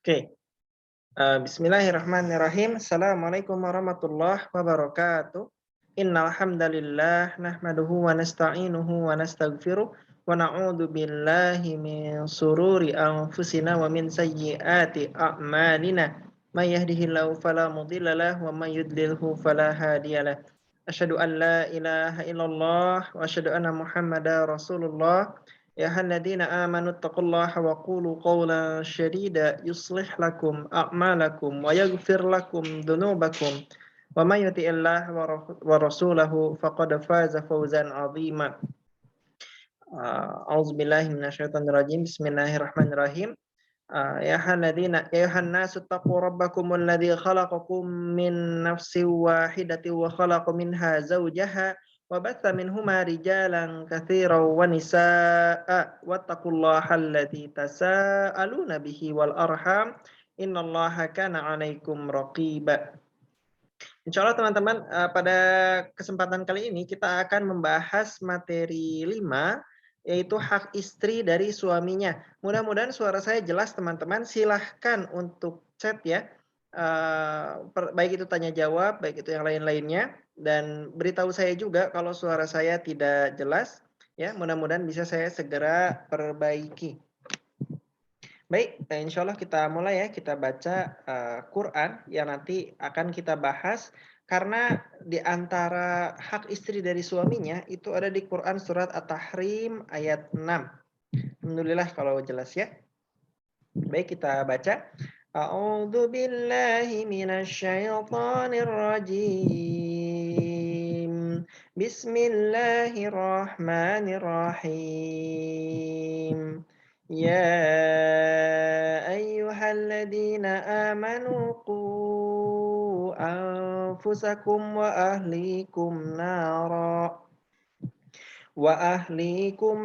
Oke, bismillahirrahmanirrahim. Assalamualaikum warahmatullahi wabarakatuh. Innal hamdalillah nahmaduhu wa nasta'inuhu wa nastaghfiruh wa na'udzu billahi min sururi anfusina wa min sayyiati a'malina. May yahdihillahu fala mudilla lahu wa may yudlilhu fala hadiyalah. Asyhadu an la ilaha illallah wa asyhadu anna Muhammadar Rasulullah. يا أيها الذين آمنوا اتقوا الله وقولوا قولا شديدا يصلح لكم أعمالكم ويغفر لكم ذنوبكم ومن يطع الله ورسوله فقد فاز فوزا عظيما. أعوذ بالله من الشيطان الرجيم. بسم الله الرحمن الرحيم. يا أيها الناس اتقوا ربكم الذي خلقكم من نفس واحدة وخلق منها زوجها وبث منهما رجالا كثيرا ونساء واتقوا الله الذي تساءلون به والأرحام إن الله كان عليكم رقيبا. Insya Allah teman-teman, pada kesempatan kali ini kita akan membahas materi 5, yaitu hak istri dari suaminya. Mudah-mudahan suara saya jelas teman-teman. Silahkan untuk chat ya, baik itu tanya jawab, baik itu yang lain-lainnya. Dan beritahu saya juga kalau suara saya tidak jelas, ya mudah-mudahan bisa saya segera perbaiki. Baik, insya Allah kita mulai ya, kita baca Quran yang nanti akan kita bahas. Karena di antara hak istri dari suaminya itu ada di Quran surat At-Tahrim ayat 6. Alhamdulillah kalau jelas ya. Baik, kita baca. A'udzu billahi minasyaitonir rajim. Bismillahirrahmanirrahim. يا أيها الذين آمنوا قوا أنفسكم وأهليكم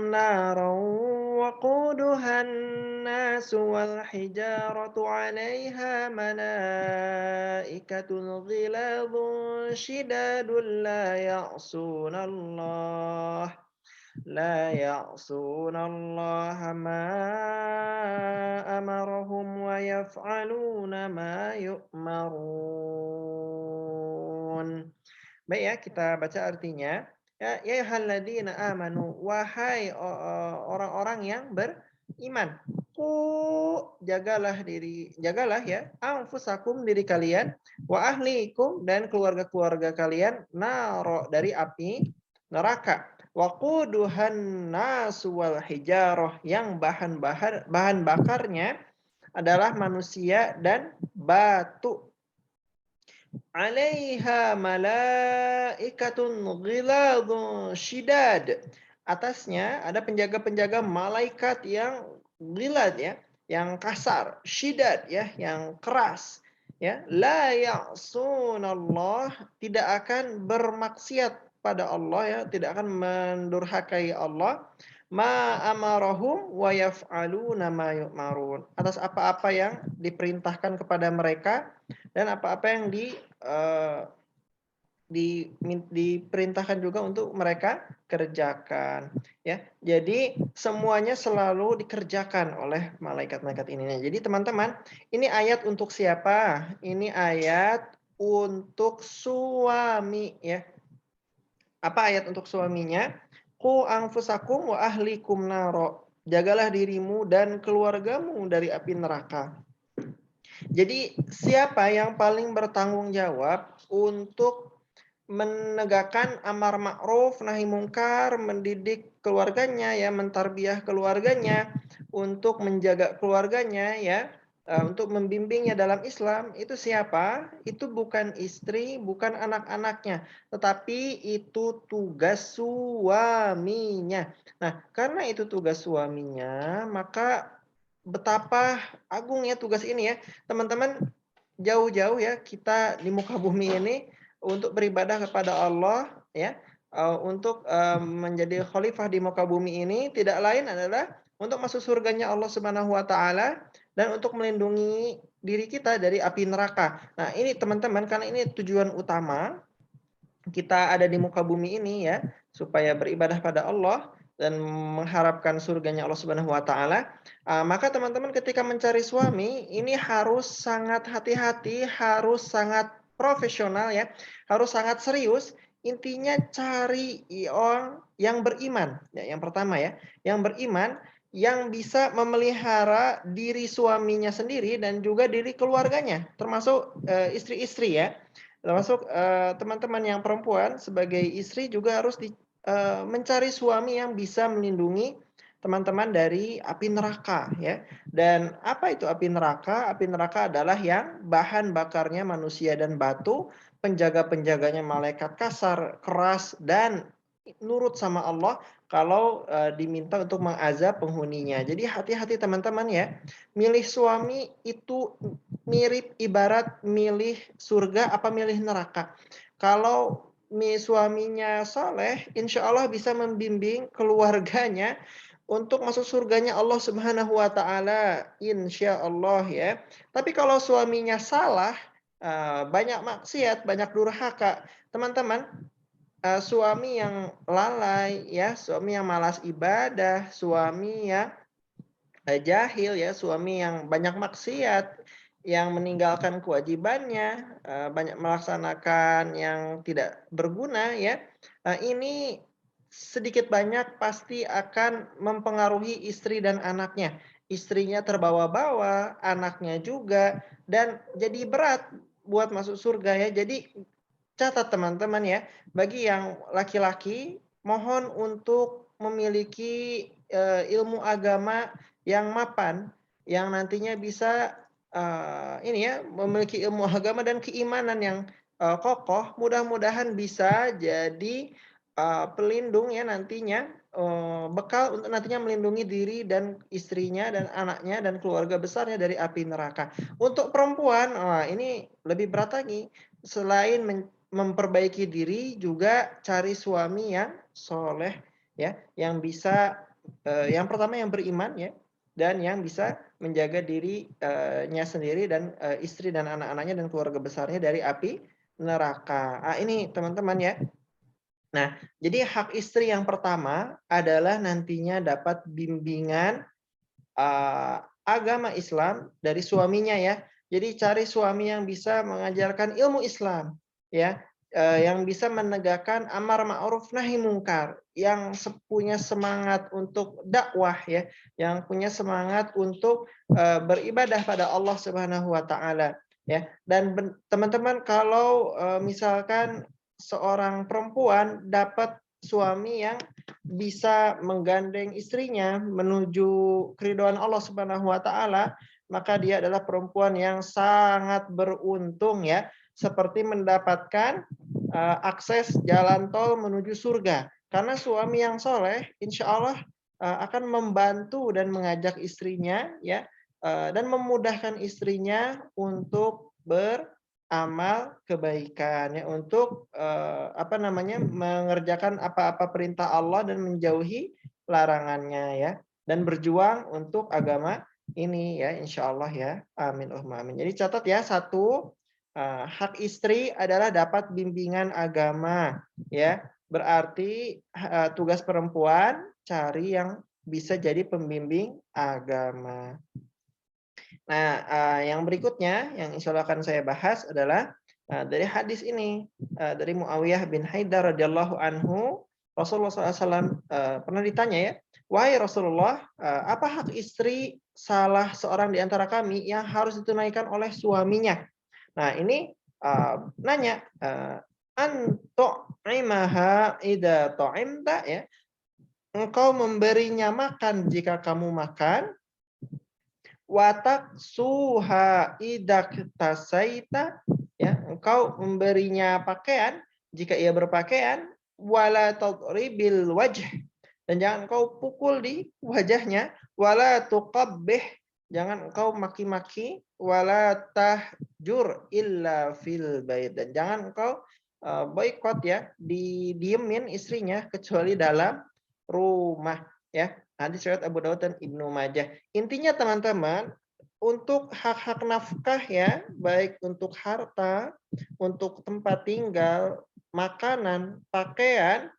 نارا وقودها الناس والحجارة عليها ملائكة غلاظ شداد لا يعصون الله ما أمرهم ويفعلون ما يؤمرون. Baik ya, kita baca artinya. Ya ayyuhalladzina amanu, wahai orang-orang yang beriman. Jagalah ya, anfusakum diri kalian, wa ahlikum dan keluarga-keluarga kalian, naro dari api neraka. Waquduhan nasu wal hijarah, yang bahan bakarnya adalah manusia dan batu. Alaiha malaikatun ghiladun shidad. Atasnya ada penjaga-penjaga malaikat yang ghilad ya, yang kasar, shidad ya, yang keras ya. La ya'sunallah, tidak akan bermaksiat pada Allah ya, tidak akan mendurhakai Allah. Ma amarahum wa yaf'aluna ma yu'marun. Atas apa-apa yang diperintahkan kepada mereka dan apa-apa yang diperintahkan juga untuk mereka kerjakan ya. Jadi semuanya selalu dikerjakan oleh malaikat-malaikat ini. Jadi teman-teman, ini ayat untuk siapa? Ini ayat untuk suami ya. Apa ayat untuk suaminya? Qu anfusakum wa ahlikum naro. Jagalah dirimu dan keluargamu dari api neraka. Jadi siapa yang paling bertanggung jawab untuk menegakkan amar ma'ruf nahi mungkar, mendidik keluarganya ya, mentarbiyah keluarganya, untuk menjaga keluarganya ya, untuk membimbingnya dalam Islam, itu siapa? Itu bukan istri, bukan anak-anaknya, tetapi itu tugas suaminya. Nah, karena itu tugas suaminya, maka betapa agungnya tugas ini ya. Teman-teman, jauh-jauh ya kita di muka bumi ini untuk beribadah kepada Allah ya, untuk menjadi khalifah di muka bumi ini tidak lain adalah untuk masuk surganya Allah Subhanahu wa taala dan untuk melindungi diri kita dari api neraka. Nah, ini teman-teman, karena ini tujuan utama kita ada di muka bumi ini ya, supaya beribadah pada Allah. dan mengharapkan surganya Allah Subhanahu wa taala, maka teman-teman ketika mencari suami ini harus sangat hati-hati, harus sangat profesional ya, harus sangat serius. Intinya cari orang yang beriman, ya yang pertama ya, yang beriman, yang bisa memelihara diri suaminya sendiri dan juga diri keluarganya, termasuk, istri-istri ya. Termasuk, teman-teman yang perempuan sebagai istri juga harus mencari suami yang bisa melindungi teman-teman dari api neraka ya. Dan apa itu api neraka? Api neraka adalah yang bahan bakarnya manusia dan batu, penjaga-penjaganya malaikat kasar, keras dan nurut sama Allah kalau, diminta untuk mengazab penghuninya. Jadi hati-hati teman-teman ya, milih suami itu mirip ibarat milih surga apa milih neraka. Kalau suaminya saleh, insya Allah bisa membimbing keluarganya untuk masuk surganya Allah Subhanahu wa taala, insya Allah ya. Tapi kalau suaminya salah, banyak maksiat, banyak durhaka, teman-teman, suami yang lalai ya, suami yang malas ibadah, suami yang jahil ya, suami yang banyak maksiat, yang meninggalkan kewajibannya, banyak melaksanakan yang tidak berguna ya, ini sedikit banyak pasti akan mempengaruhi istri dan anaknya. Istrinya terbawa-bawa, anaknya juga, dan jadi berat buat masuk surga ya. Jadi catat teman-teman ya, bagi yang laki-laki mohon untuk memiliki, ilmu agama yang mapan, yang nantinya bisa, ini ya, memiliki ilmu agama dan keimanan yang, kokoh, mudah-mudahan bisa jadi, pelindung ya nantinya, bekal untuk nantinya melindungi diri dan istrinya dan anaknya dan keluarga besarnya dari api neraka. Untuk perempuan, wah ini lebih berat lagi, selain memperbaiki diri juga cari suami yang soleh ya, yang bisa, yang pertama yang beriman ya, dan yang bisa menjaga diri nya sendiri dan, istri dan anak-anaknya dan keluarga besarnya dari api neraka. Ini teman-teman ya. Nah, jadi hak istri yang pertama adalah nantinya dapat bimbingan agama Islam dari suaminya ya. Jadi cari suami yang bisa mengajarkan ilmu Islam ya, yang bisa menegakkan amar ma'ruf nahi mungkar, yang punya semangat untuk dakwah ya, yang punya semangat untuk, beribadah pada Allah Subhanahu wa taala ya. Dan teman-teman kalau, misalkan seorang perempuan dapat suami yang bisa menggandeng istrinya menuju keridhaan Allah Subhanahu wa taala, maka dia adalah perempuan yang sangat beruntung ya, seperti mendapatkan, akses jalan tol menuju surga. Karena suami yang soleh, insya Allah, akan membantu dan mengajak istrinya ya, dan memudahkan istrinya untuk amal kebaikan ya, untuk, apa namanya, mengerjakan apa-apa perintah Allah dan menjauhi larangannya ya, dan berjuang untuk agama ini ya, insyaallah ya. Amin Allahumma amin. Jadi catat ya, satu, hak istri adalah dapat bimbingan agama ya. Berarti, tugas perempuan cari yang bisa jadi pembimbing agama. Nah, yang berikutnya yang insyaallah akan saya bahas adalah, dari hadis ini, dari Muawiyah bin Haidar radhiyallahu anhu, Rasulullah SAW, pernah ditanya ya, "Wahai Rasulullah, apa hak istri salah seorang di antara kami yang harus ditunaikan oleh suaminya?" Nah ini, nanya, "An tu'imaha idza ta'imta" ya, engkau memberinya makan jika kamu makan, watak suha idak tasaita ya, engkau memberinya pakaian jika ia berpakaian, wala tadribil wajh, dan jangan engkau pukul di wajahnya, wala tuqabbih, jangan engkau maki-maki, wala tahjur illa fil bait, dan jangan engkau boikot ya, didiemin istrinya kecuali dalam rumah ya. Hadis riwayat Abu Dawud dan Ibnu Majah. Intinya teman-teman, untuk hak-hak nafkah ya, baik untuk harta, untuk tempat tinggal, makanan, pakaian,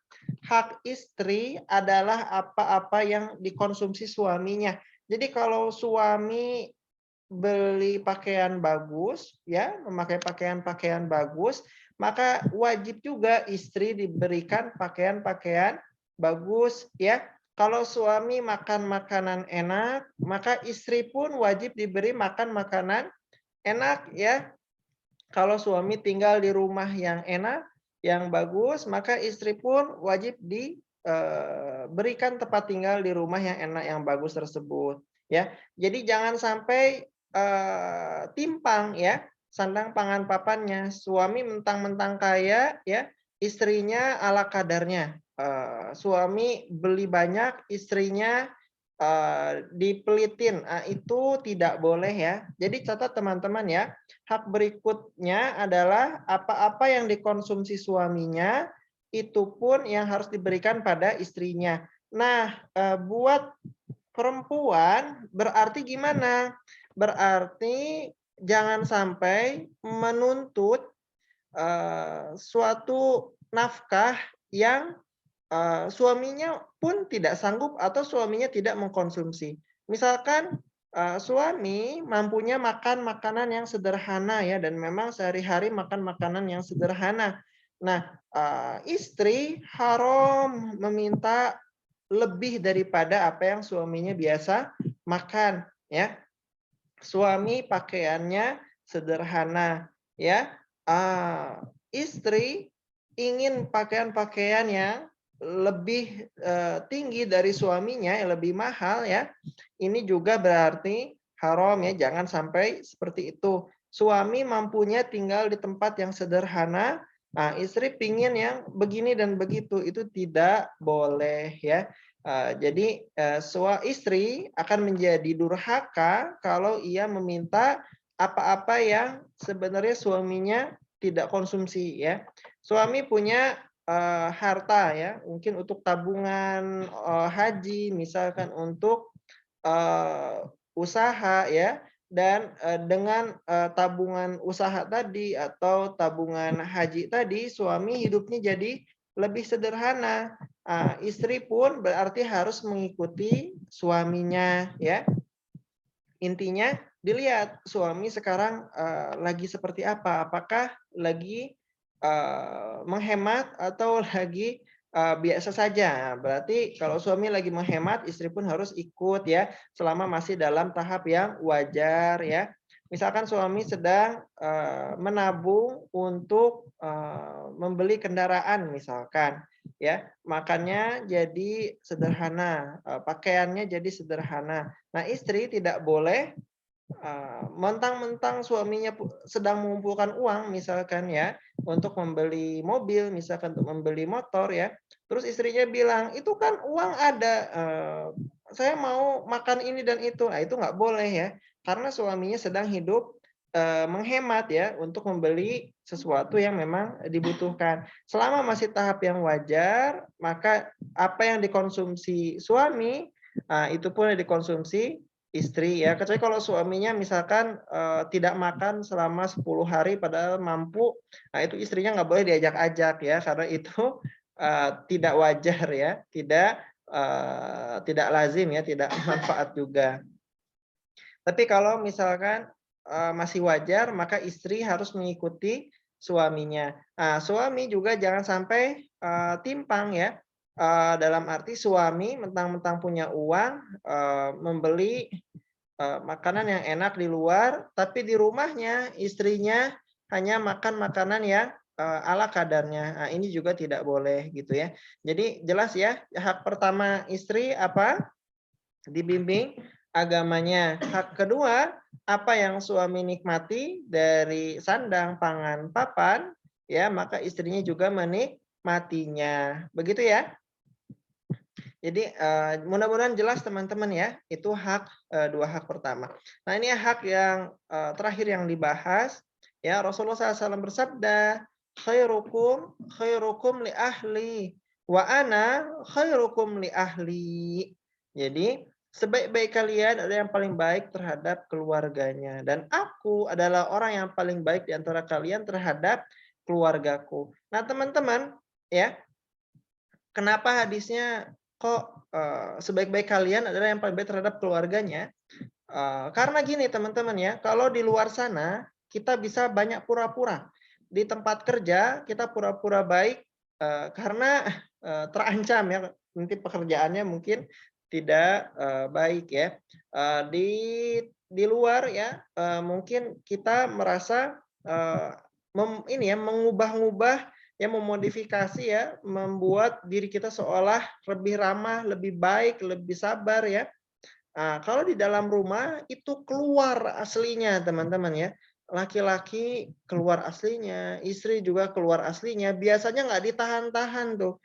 hak istri adalah apa-apa yang dikonsumsi suaminya. Jadi kalau suami beli pakaian bagus, ya, memakai pakaian-pakaian bagus, maka wajib juga istri diberikan pakaian-pakaian bagus, ya. Kalau suami makan makanan enak, maka istri pun wajib diberi makan makanan enak, ya. Kalau suami tinggal di rumah yang enak, yang bagus, maka istri pun wajib diberikan tempat tinggal di rumah yang enak, yang bagus tersebut, ya. Jadi jangan sampai timpang ya, sandang pangan papannya. Suami mentang-mentang kaya ya, istrinya ala kadarnya. Suami beli banyak, istrinya dipelitin. Itu tidak boleh ya. Jadi catat teman-teman ya, hak berikutnya adalah apa-apa yang dikonsumsi suaminya, itu pun yang harus diberikan pada istrinya. Nah, buat perempuan berarti gimana? Berarti jangan sampai menuntut suatu nafkah yang suaminya pun tidak sanggup atau suaminya tidak mengkonsumsi. Misalkan suami mampunya makan makanan yang sederhana ya, dan memang sehari-hari makan makanan yang sederhana. Nah, istri haram meminta lebih daripada apa yang suaminya biasa makan ya. Suami pakaiannya sederhana ya. Istri ingin pakaian-pakaian yang lebih tinggi dari suaminya, yang lebih mahal ya. Ini juga berarti haram ya, jangan sampai seperti itu. Suami mampunya tinggal di tempat yang sederhana, nah istri pingin yang begini dan begitu, itu tidak boleh ya. Jadi istri akan menjadi durhaka kalau ia meminta apa-apa yang sebenarnya suaminya tidak konsumsi ya. Suami punya harta ya, mungkin untuk tabungan haji, misalkan untuk usaha ya, dan dengan tabungan usaha tadi atau tabungan haji tadi, suami hidupnya jadi lebih sederhana. Istri pun berarti harus mengikuti suaminya ya. Intinya dilihat suami sekarang lagi seperti apa, apakah lagi menghemat atau lagi biasa saja. Berarti kalau suami lagi menghemat, istri pun harus ikut ya, selama masih dalam tahap yang wajar ya. Misalkan suami sedang menabung untuk membeli kendaraan misalkan ya, makannya jadi sederhana, pakaiannya jadi sederhana. Nah, istri tidak boleh mentang-mentang suaminya sedang mengumpulkan uang misalkan ya, untuk membeli mobil, misalkan untuk membeli motor ya, terus istrinya bilang, "Itu kan uang ada, saya mau makan ini dan itu." Nah, itu nggak boleh ya, karena suaminya sedang hidup menghemat ya, untuk membeli sesuatu yang memang dibutuhkan. Selama masih tahap yang wajar, maka apa yang dikonsumsi suami, itu pun yang dikonsumsi istri ya, kecuali kalau suaminya misalkan tidak makan selama 10 hari padahal mampu, nah itu istrinya nggak boleh diajak-ajak ya, karena itu tidak wajar ya, tidak lazim ya, tidak manfaat juga. Tapi kalau misalkan masih wajar, maka istri harus mengikuti suaminya. Nah, suami juga jangan sampai timpang ya. Dalam arti suami mentang-mentang punya uang, membeli makanan yang enak di luar, tapi di rumahnya istrinya hanya makan makanan yang ala kadarnya. Nah, ini juga tidak boleh gitu ya. Jadi jelas ya, hak pertama istri apa? Dibimbing agamanya. Hak kedua, apa yang suami nikmati dari sandang, pangan, papan, ya maka istrinya juga menikmatinya. Begitu ya. Jadi mudah-mudahan jelas teman-teman ya, itu dua hak pertama. Nah ini hak yang terakhir yang dibahas, ya Rasulullah SAW bersabda, khairukum khairukum li ahli, wa ana khairukum li ahli. Jadi sebaik-baik kalian adalah yang paling baik terhadap keluarganya, dan aku adalah orang yang paling baik di antara kalian terhadap keluargaku. Nah teman-teman ya, Kenapa hadisnya kok sebaik-baik kalian adalah yang paling baik terhadap keluarganya? Karena gini teman-teman ya, kalau di luar sana kita bisa banyak pura-pura. Di tempat kerja kita pura-pura baik karena terancam ya, nanti pekerjaannya mungkin tidak baik ya. Di luar ya mungkin kita merasa ini ya mengubah-ubah ya memodifikasi ya, membuat diri kita seolah lebih ramah, lebih baik, lebih sabar ya. Nah, kalau di dalam rumah itu keluar aslinya teman-teman ya. Laki-laki keluar aslinya, istri juga keluar aslinya. Biasanya nggak ditahan-tahan tuh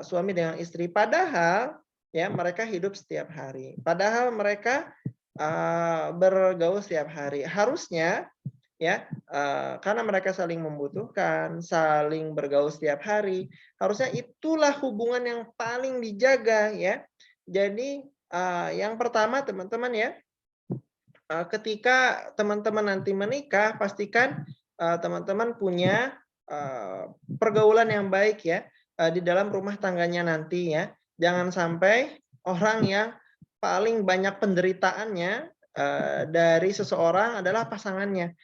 suami dengan istri. Padahal ya mereka hidup setiap hari. Padahal mereka bergaul setiap hari. Harusnya ya karena mereka saling membutuhkan, saling bergaul setiap hari. Harusnya itulah hubungan yang paling dijaga ya. Jadi yang pertama teman-teman ya, ketika teman-teman nanti menikah, pastikan teman-teman punya pergaulan yang baik ya di dalam rumah tangganya nanti ya. Jangan sampai orang yang paling banyak penderitaannya dari seseorang adalah pasangannya.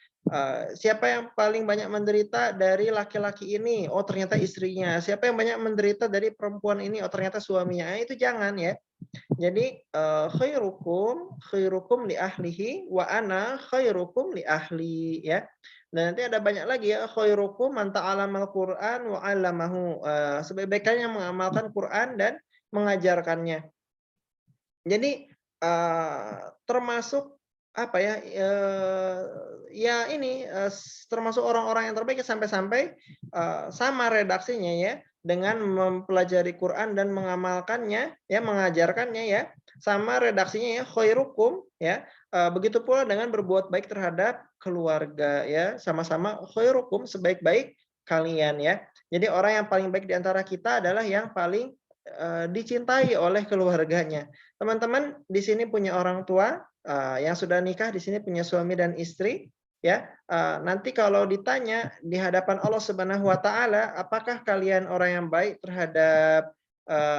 Siapa yang paling banyak menderita dari laki-laki ini? Oh ternyata istrinya. Siapa yang banyak menderita dari perempuan ini? Oh ternyata suaminya. Itu jangan ya. Jadi khairukum li ahlihi wa ana khairukum li ahli ya. Dan nanti ada banyak lagi ya khairukum man ta'alamal Qur'an wa 'allamahu. Sebaik-baiknya yang mengamalkan Quran dan mengajarkannya. Jadi termasuk apa ya ya ini termasuk orang-orang yang terbaik sampai-sampai sama redaksinya ya dengan mempelajari Quran dan mengamalkannya ya mengajarkannya ya sama redaksinya ya khairukum ya begitu pula dengan berbuat baik terhadap keluarga ya sama-sama khairukum sebaik-baik kalian ya. Jadi orang yang paling baik di antara kita adalah yang paling dicintai oleh keluarganya. Teman-teman di sini punya orang tua yang sudah nikah, di sini punya suami dan istri, ya. Nanti kalau ditanya di hadapan Allah Subhanahu wa taala, apakah kalian orang yang baik terhadap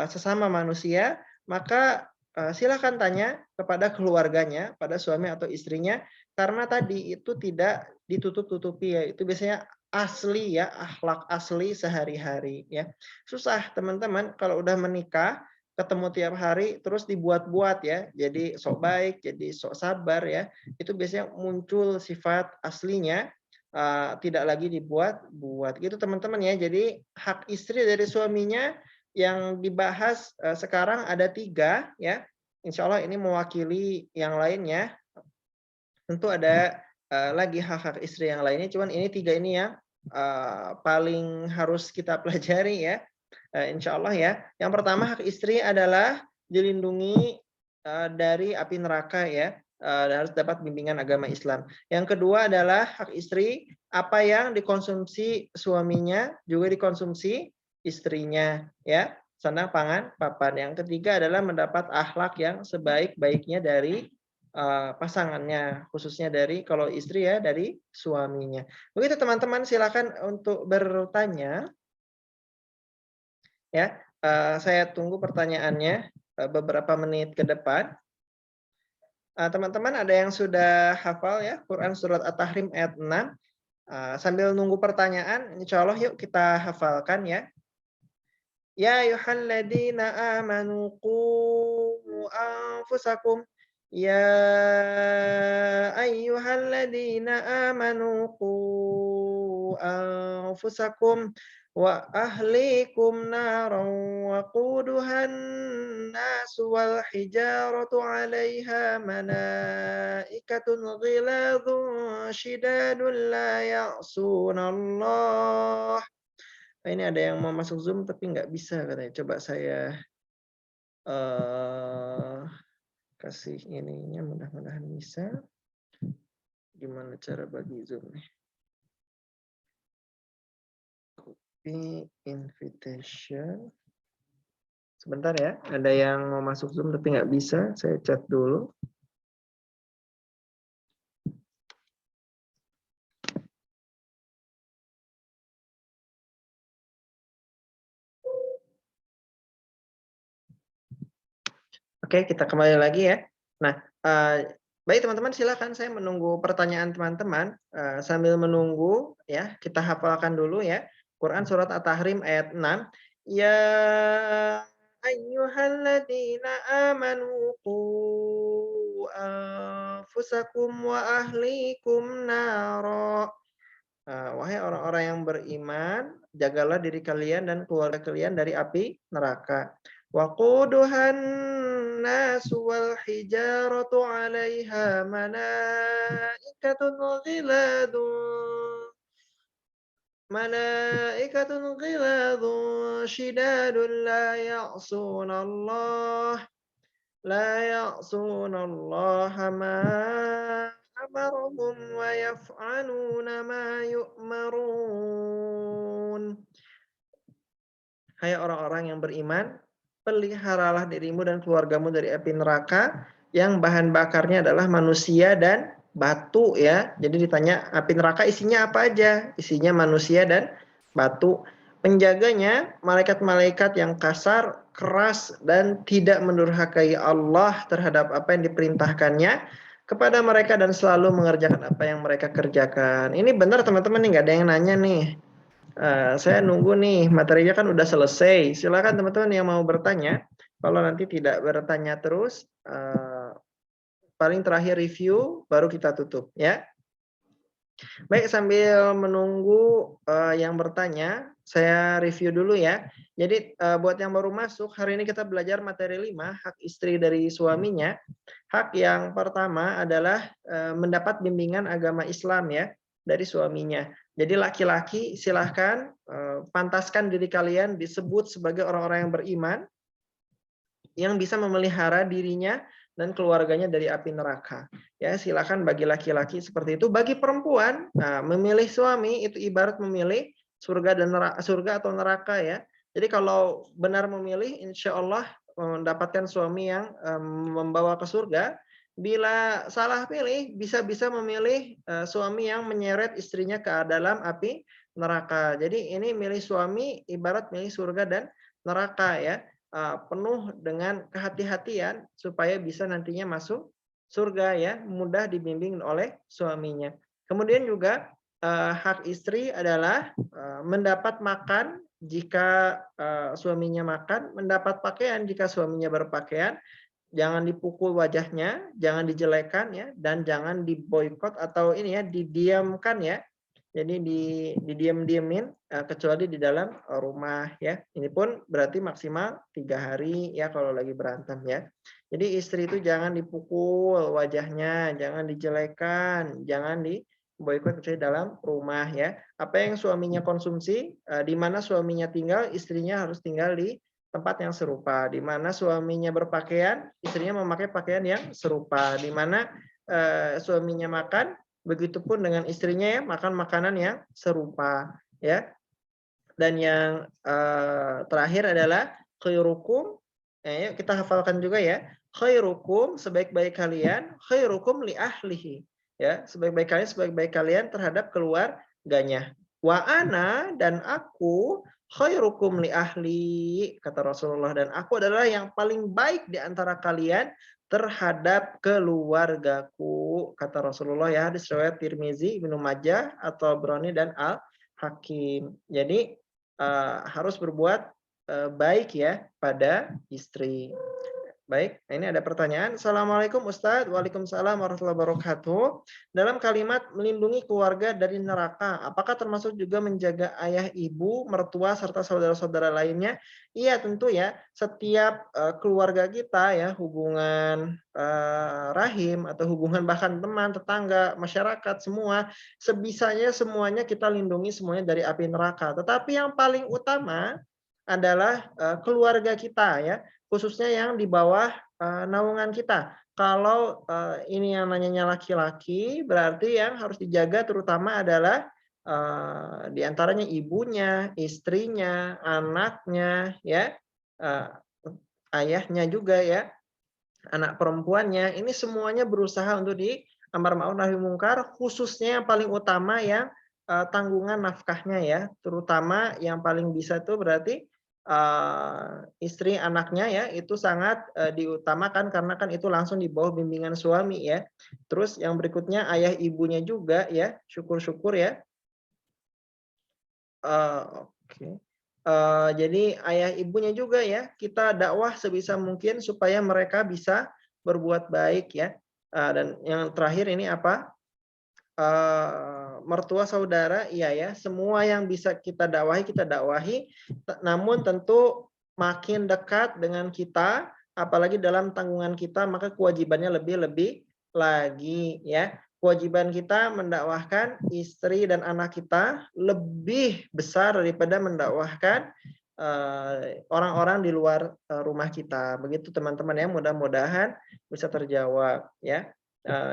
sesama manusia? Maka silakan tanya kepada keluarganya, pada suami atau istrinya, karena tadi itu tidak ditutup-tutupi ya. Itu biasanya asli ya, akhlak asli sehari-hari ya. Susah teman-teman kalau udah menikah ketemu tiap hari terus dibuat-buat ya. Jadi sok baik, jadi sok sabar ya. Itu biasanya muncul sifat aslinya tidak lagi dibuat-buat gitu teman-teman ya. Jadi hak istri dari suaminya yang dibahas sekarang ada 3 ya. Insya Allah ini mewakili yang lainnya. Tentu ada lagi hak-hak istri yang lainnya, cuman ini 3 ini yang paling harus kita pelajari ya. Insya Allah ya. Yang pertama hak istri adalah dilindungi dari api neraka ya. Harus dapat bimbingan agama Islam. Yang kedua adalah hak istri apa yang dikonsumsi suaminya juga dikonsumsi istrinya ya. Sandang pangan papan. Yang ketiga adalah mendapat akhlak yang sebaik-baiknya dari pasangannya, khususnya dari kalau istri ya dari suaminya. Begitu teman-teman, silakan untuk bertanya. Ya, saya tunggu pertanyaannya beberapa menit ke depan. Teman-teman ada yang sudah hafal ya Quran surat At-Tahrim ayat 6. Sambil nunggu pertanyaan, insya Allah yuk kita hafalkan ya. Ya ayyuhalladzina amanu qu anfusakum. Ya ayyuhalladzina amanu qu anfusakum wa ahlikum naran waquduhan nasu wal hijaratu 'alaiha malaikatun ghiladun shidadun la ya'sunallah. Ini ada yang mau masuk Zoom tapi nggak bisa katanya. Coba saya kasih ininya, mudah-mudahan bisa. Gimana cara bagi Zoom nih? Copy invitation. Sebentar ya, ada yang mau masuk Zoom tapi nggak bisa. Saya chat dulu. Oke, kita kembali lagi ya. Nah, baik teman-teman silakan saya menunggu pertanyaan teman-teman, sambil menunggu ya, kita hafalkan dulu ya, Quran surat At-Tahrim ayat 6. Ya ayyuhalladzina amanu qu anfusakum wa ahlikum nara. Wahai orang-orang yang beriman, jagalah diri kalian dan keluarga kalian dari api neraka. Waquduhan nasu wal hijaratu 'alaiha malaikatun ghiladun shidadun la ya'sunallaha ma amarahum wa yaf'aluna ma yu'marun. Hai orang-orang yang beriman, peliharalah dirimu dan keluargamu dari api neraka yang bahan bakarnya adalah manusia dan batu ya. Jadi ditanya api neraka isinya apa aja? Isinya manusia dan batu. Penjaganya malaikat-malaikat yang kasar, keras dan tidak mendurhakai Allah terhadap apa yang diperintahkannya kepada mereka dan selalu mengerjakan apa yang mereka kerjakan. Ini benar teman-teman nih, nggak ada yang nanya nih. Saya nunggu nih, materinya kan udah selesai. Silakan teman-teman yang mau bertanya. Kalau nanti tidak bertanya terus, paling terakhir review, baru kita tutup ya. Baik, sambil menunggu yang bertanya, saya review dulu ya. Jadi buat yang baru masuk, hari ini kita belajar materi 5, hak istri dari suaminya. Hak yang pertama adalah mendapat bimbingan agama Islam ya dari suaminya. Jadi laki-laki silahkan pantaskan diri kalian disebut sebagai orang-orang yang beriman yang bisa memelihara dirinya dan keluarganya dari api neraka. Ya, silakan bagi laki-laki seperti itu. Bagi perempuan, memilih suami itu ibarat memilih surga dan neraka, surga atau neraka ya. Jadi kalau benar memilih, insya Allah mendapatkan suami yang membawa ke surga. Bila salah pilih, bisa-bisa memilih suami yang menyeret istrinya ke dalam api neraka. Jadi ini milih suami ibarat milih surga dan neraka ya. Penuh dengan kehati-hatian supaya bisa nantinya masuk surga ya, mudah dibimbing oleh suaminya. Kemudian juga hak istri adalah mendapat makan jika suaminya makan, mendapat pakaian jika suaminya berpakaian, jangan dipukul wajahnya, jangan dijelekan ya, dan jangan diboikot atau ini ya, didiamkan ya. Jadi didiam-diamin kecuali di dalam rumah ya. Ini pun berarti maksimal 3 hari ya kalau lagi berantem ya. Jadi istri itu jangan dipukul wajahnya, jangan dijelekan, jangan diboikot kecuali dalam rumah ya. Apa yang suaminya konsumsi, di mana suaminya tinggal, istrinya harus tinggal di tempat yang serupa. Di mana suaminya berpakaian, istrinya memakai pakaian yang serupa. Di mana suaminya makan, begitupun dengan istrinya ya, makan makanan yang serupa ya. Dan yang terakhir adalah khairukum, yuk kita hafalkan juga ya. Khairukum, sebaik-baik kalian, khairukum li ahlihi. Ya, sebaik-baik kalian terhadap keluarganya. Wa ana, dan aku khairukum li ahli, kata Rasulullah, dan aku adalah yang paling baik di antara kalian terhadap keluargaku, kata Rasulullah ya, hadis riwayat Tirmizi, Ibnu Majah atau Brani dan Al Hakim. Jadi harus berbuat baik ya pada istri. Baik, ini ada pertanyaan. Assalamualaikum Ustadz. Waalaikumsalam warahmatullahi wabarakatuh. Dalam kalimat melindungi keluarga dari neraka, apakah termasuk juga menjaga ayah, ibu, mertua, serta saudara-saudara lainnya? Iya tentu ya. Setiap keluarga kita ya, hubungan rahim atau hubungan bahkan teman, tetangga, masyarakat, semua, sebisanya semuanya kita lindungi semuanya dari api neraka. Tetapi yang paling utama adalah keluarga kita ya, khususnya yang di bawah naungan kita. Kalau ini yang namanya laki-laki, berarti yang harus dijaga terutama adalah di antaranya ibunya, istrinya, anaknya, ya, ayahnya juga ya, anak perempuannya. Ini semuanya berusaha untuk di amar ma'ruf nahi mungkar, khususnya yang paling utama yang tanggungan nafkahnya ya, terutama yang paling bisa itu berarti istri, anaknya ya, itu sangat, diutamakan karena kan itu langsung di bawah bimbingan suami ya. Terus yang berikutnya ayah ibunya juga ya, syukur-syukur ya. Oke. Jadi ayah ibunya juga ya, kita dakwah sebisa mungkin supaya mereka bisa berbuat baik ya. Dan yang terakhir ini apa, mertua saudara, iya ya, semua yang bisa kita dakwahi, namun tentu makin dekat dengan kita, apalagi dalam tanggungan kita, maka kewajibannya lebih-lebih lagi ya. Kewajiban kita mendakwahkan istri dan anak kita lebih besar daripada mendakwahkan orang-orang di luar rumah kita. Begitu teman-teman ya, mudah-mudahan bisa terjawab ya.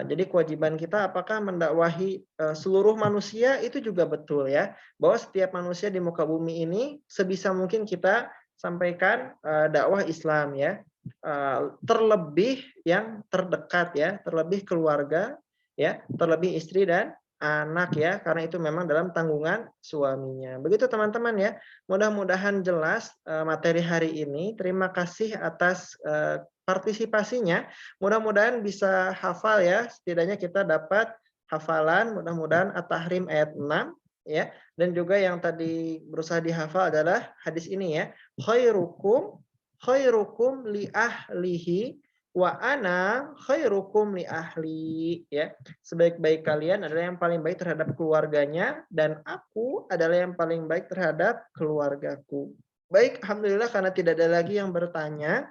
Jadi kewajiban kita apakah mendakwahi seluruh manusia itu juga betul ya, bahwa setiap manusia di muka bumi ini sebisa mungkin kita sampaikan dakwah Islam ya. Terlebih yang terdekat ya, terlebih keluarga ya, terlebih istri dan anak ya, karena itu memang dalam tanggungan suaminya. Begitu teman-teman ya. Mudah-mudahan jelas materi hari ini. Terima kasih atas partisipasinya. Mudah-mudahan bisa hafal ya, setidaknya kita dapat hafalan, mudah-mudahan At-Tahrim ayat 6 ya. Dan juga yang tadi berusaha dihafal adalah hadis ini ya. Khairukum li ahlihi wa ana khairukum li ahli ya. Sebaik-baik kalian adalah yang paling baik terhadap keluarganya dan aku adalah yang paling baik terhadap keluargaku. Baik, alhamdulillah karena tidak ada lagi yang bertanya.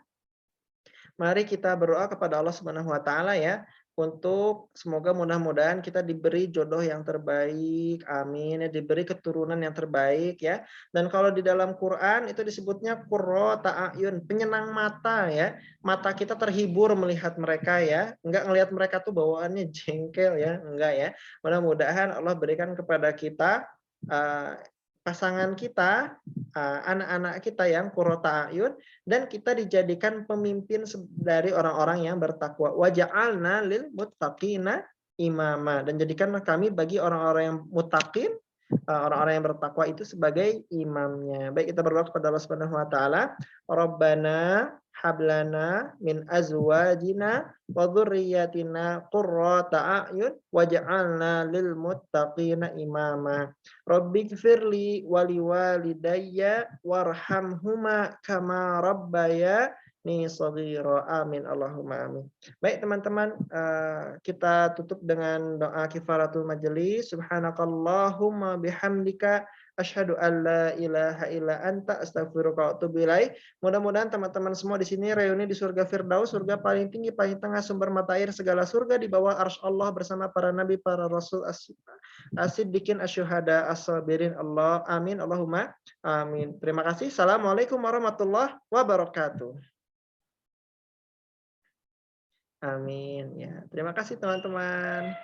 Mari kita berdoa kepada Allah Subhanahu wa taala ya, untuk semoga mudah-mudahan kita diberi jodoh yang terbaik, amin, ya, diberi keturunan yang terbaik ya. Dan kalau di dalam Quran itu disebutnya qurrata a'yun, penyenang mata ya. Mata kita terhibur melihat mereka ya, enggak ngelihat mereka tuh bawaannya jengkel ya, enggak ya. Mudah-mudahan Allah berikan kepada kita pasangan kita, anak-anak kita yang qurrata a'yun, dan kita dijadikan pemimpin dari orang-orang yang bertakwa. Waja'alna lil muttaqina imama, dan jadikanlah kami bagi orang-orang yang muttaqin, orang-orang yang bertakwa itu sebagai imamnya. Baik, kita berdoa kepada Allah Subhanahu wa taala. Rabbana hablana min azwajina wa dzurriyyatina qurrata a'yun waj'alna lil muttaqina imama. Rabbighfirli wa liwalidayya warhamhuma kama rabbayani shaghira. Amin Allahumma amin. Baik teman-teman, kita tutup dengan doa kifaratul majelis. Subhanakallahumma bihamdika asyhadu an la ilaha illa anta astaghfiruka wa atubu ilaik. Mudah-mudahan teman-teman semua di sini reuni di surga Firdaus, surga paling tinggi, paling tengah, sumber mata air segala surga, di bawah arsy Allah bersama para nabi, para rasul, as-siddiqin, asyuhada, as-sabirin. Allah amin Allahumma amin. Terima kasih. Assalamualaikum warahmatullahi wabarakatuh. Amin ya. Terima kasih teman-teman.